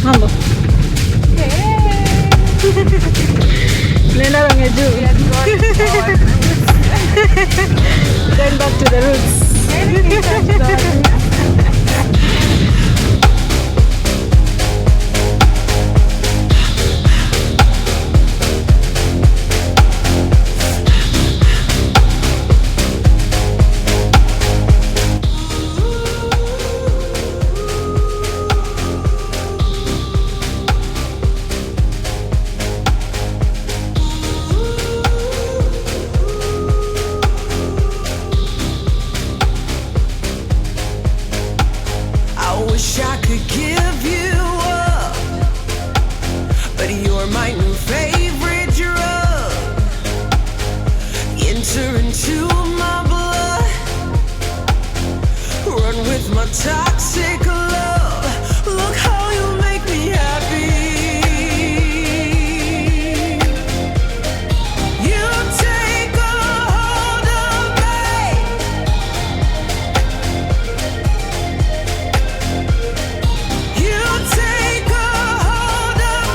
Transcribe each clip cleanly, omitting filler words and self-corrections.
Mambo. Nenda Rangeju. Going back to the roots. Toxic love, look how you make me happy. You take a hold of me. You take a hold of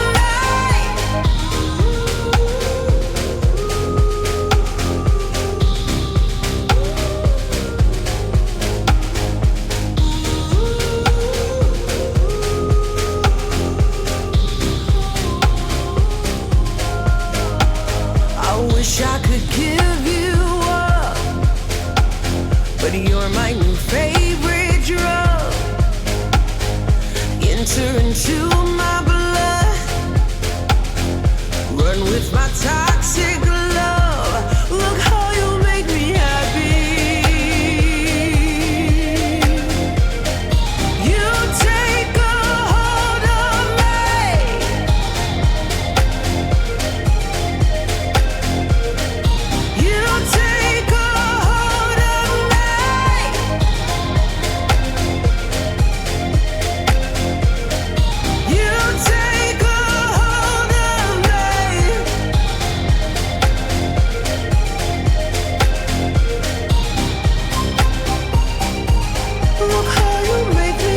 wish I could give you up, but you're my new favorite drug. Enter into my blood, run with my toxic love. Look how you make me happy. You take a hold of me. You take a hold of me. You take a hold of me. Look how you make me.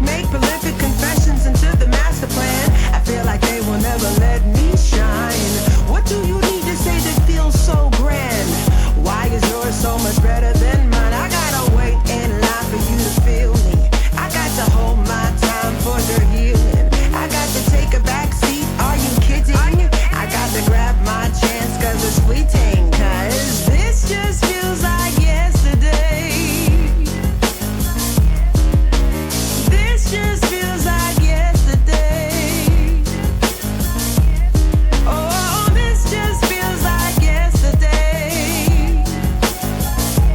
Make prolific confessions into the master plan. I feel like they will never let me shine. What do you need to say that feels so grand? Why is yours so much better than mine? I gotta wait in line for you to feel me. I got to hold my time for your healing. I got to take a back seat, are you kidding? I got to grab my chance cause it's fleeting. Cause this just feels like yesterday. This just feels like yesterday. Oh, this just feels like yesterday.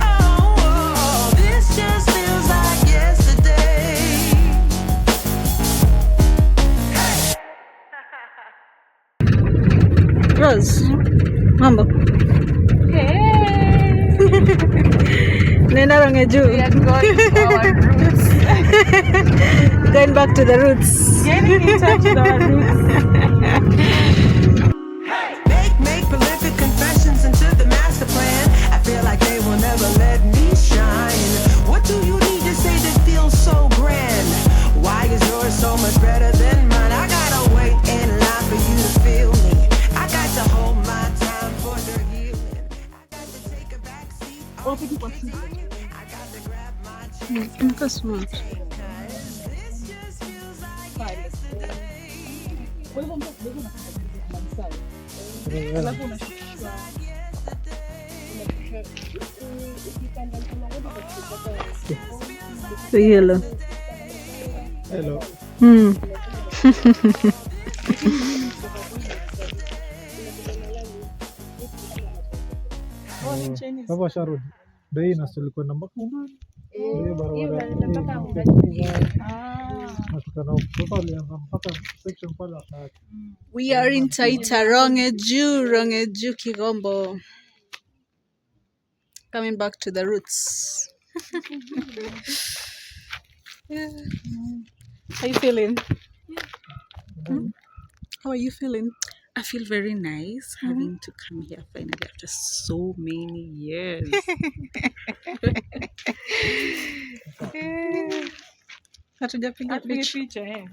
Oh, this just feels like yesterday. Rose. Mambo. Nenda Rangeju. Going back to the roots. Getting in touch with our roots. Make prolific confessions into the master plan. I feel like they will never let me shine. What do you need to say that feels so grand? Why is yours so much better than mine? I gotta wait in line for you to feel me. I got to hold my time for your healing. I got to take a back seat. I got to grab my chance. Look smart. This just feels like yesterday. The yellow. Hello. Baba sharudi. Dai na sulikuwa namba kuna. Hiyo unaleta mpaka Mugani. We are in Taita Rongeju, Kigombo. Coming back to the roots. Yeah. How you feeling? How are you feeling? I feel very nice having to come here finally after so many years. Hatujapiga picha. Picha.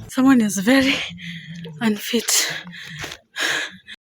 Someone is very unfit.